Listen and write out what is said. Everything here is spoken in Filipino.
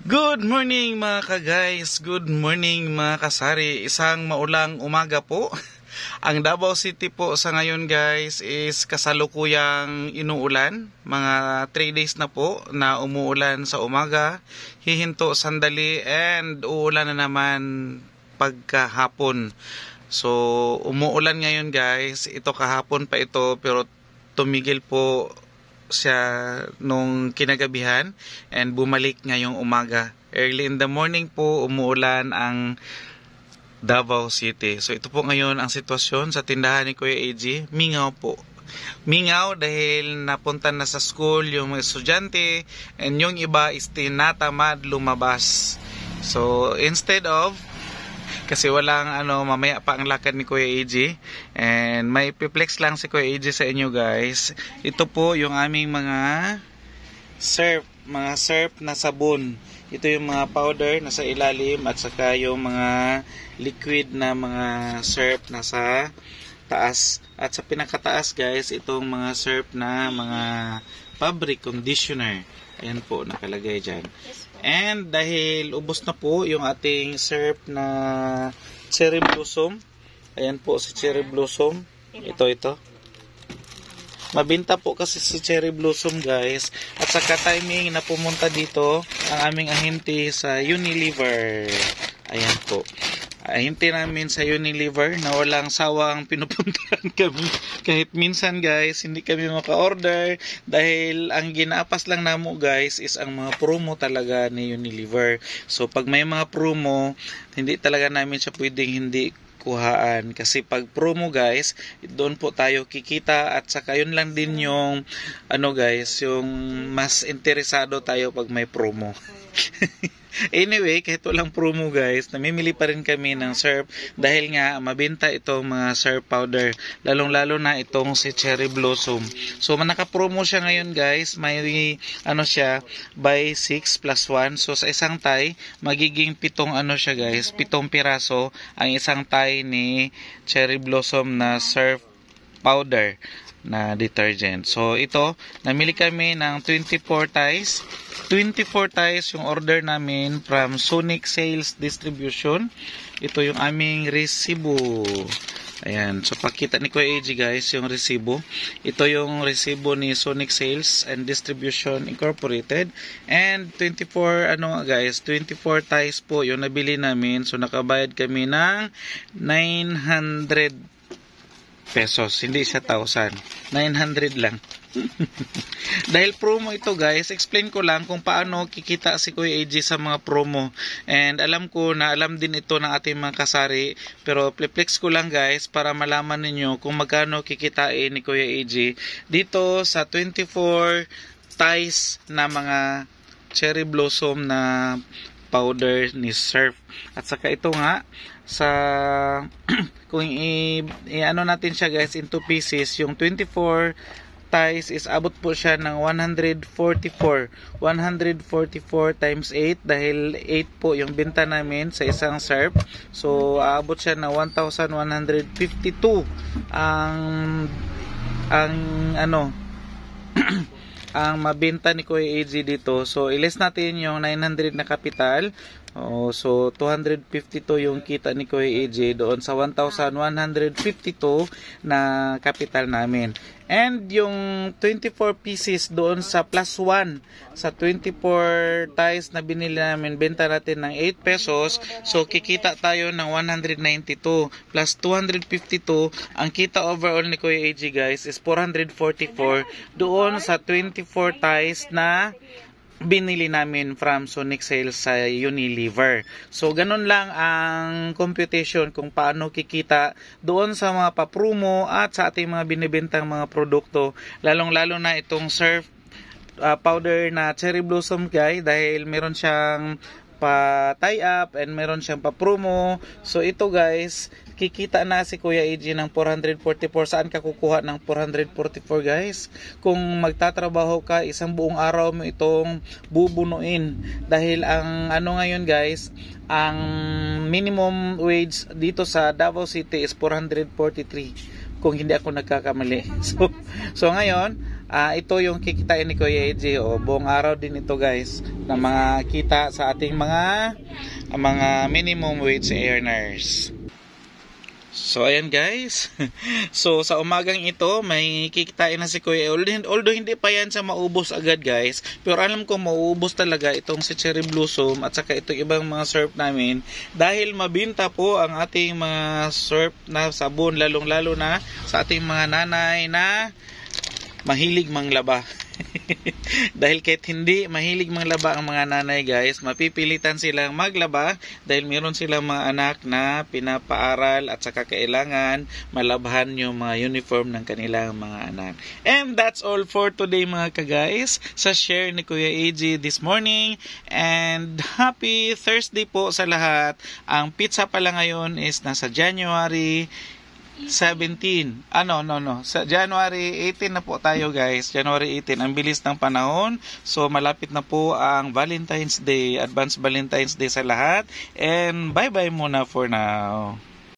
Good morning mga ka-guys, good morning mga kasari. Isang maulang umaga po. Ang Davao City po sa ngayon guys is kasalukuyang inuulan. Mga 3 days na po na umuulan sa umaga, hihinto sandali and uulan na naman pagkahapon. So umuulan ngayon guys, ito kahapon pa ito pero tumigil po siya nung kinagabihan and bumalik ngayong umaga. Early in the morning po umuulan ang Davao City. So ito po ngayon ang sitwasyon sa tindahan ni Kuya AG. Mingaw po. Mingaw dahil napunta na sa school yung mga estudyante and yung iba is tinatamad lumabas. So instead of kasi walang mamaya pa ang lakad ni Kuya AG and may piplex lang si Kuya AG sa inyo guys. Ito po yung aming mga surf na sabon. Ito yung mga powder na sa ilalim at saka yung mga liquid na mga surf na sa taas. At sa pinakataas guys, itong mga surf na mga fabric conditioner. Ayan po nakalagay dyan. And dahil ubos na po yung ating syrup na cherry blossom. Ayan po si cherry blossom. Ito. Mabinta po kasi si cherry blossom guys. At saka timing na pumunta dito ang aming ahente sa Unilever. Ayan po. Ahente namin sa Unilever na walang sawang pinupuntahan kami. Kahit minsan guys, hindi kami maka-order dahil ang ginaapas lang namo guys is ang mga promo talaga ni Unilever. So pag may mga promo, hindi talaga namin siya pwedeng hindi kuhaan. Kasi pag promo guys, doon po tayo kikita at saka yun lang din yung guys, yung mas interesado tayo pag may promo. Anyway, kahit walang promo guys, namimili pa rin kami ng syrup dahil nga mabenta itong mga syrup powder, lalong-lalo na itong si cherry blossom. So naka-promo siya ngayon guys, may siya buy 6 plus 1. So sa isang tie, magiging 7 siya guys, 7 piraso ang isang tie ni cherry blossom na syrup powder na detergent. So ito, namili kami ng 24 ties. 24 ties yung order namin from Sonic Sales Distribution. Ito yung aming resibo. Ayan. So pakita ni Kuya AG guys yung resibo. Ito yung resibo ni Sonic Sales and Distribution Incorporated. And 24 guys, 24 ties po yung nabili namin. So nakabayad kami ng 900 pesos, hindi siya 1,000, 900 lang. Dahil promo ito guys, explain ko lang kung paano kikita si Kuya AG sa mga promo. And alam ko na alam din ito ng ating mga kasari, pero flex ko lang guys para malaman ninyo kung magkano kikitain ni Kuya AG dito sa 24 ties na mga cherry blossom na powder ni Surf. At saka ito nga sa kung natin siya guys into pieces, yung 24 ties is abot po siya ng 144 times 8 dahil 8 po yung benta namin sa isang surf. So aabot siya ng 1,152 ang ang mabenta ni Kuya AG dito. So ilis natin yung 900 na kapital. So 252 yung kita ni Kuya AG doon sa 1,152 na kapital namin. And yung 24 pieces doon sa plus 1 sa 24 ties na binili namin, benta natin ng 8 pesos. So kikita tayo ng 192 plus 252. Ang kita overall ni Kuya AG guys is 444 doon sa 24 ties na binili namin from Sonic Sales sa Unilever. So ganun lang ang computation kung paano kikita doon sa mga papromo at sa ating mga binibentang mga produkto, lalong-lalo na itong surf powder na cherry blossom guys dahil meron siyang pa tie up and meron siyang pa promo. So ito guys, kikita na si Kuya AG ng 444. Saan ka kukuha ng 444 guys? Kung magtatrabaho ka, isang buong araw mo itong bubunuin. Dahil ang ngayon guys, ang minimum wage dito sa Davao City is 443. Kung hindi ako nagkakamali. So ngayon, ito yung kikitain ni Kuya AJ. Buong araw din ito guys na mga kita sa ating mga minimum wage earners. So ayan guys. So sa umagang ito may kikitain na si Kuya. Although hindi pa yan siya maubos agad guys, pero alam ko mauubos talaga itong si Cherry Blossom at saka itong ibang mga syrup namin dahil mabinta po ang ating mga syrup na sabon, lalong lalo na sa ating mga nanay na mahilig manglaba. Dahil kahit hindi mahilig manglaba ang mga nanay guys, mapipilitan silang maglaba dahil meron silang mga anak na pinapaaral at saka kailangan malabhan yung mga uniform ng kanilang mga anak. And that's all for today mga ka-guys sa share ni Kuya AJ this morning. And happy Thursday po sa lahat. Ang pizza pala ngayon is nasa January 17. Sa January 18 na po tayo guys. January 18. Ang bilis ng panahon. So malapit na po ang Valentine's Day. Advance Valentine's Day sa lahat. And bye-bye muna for now.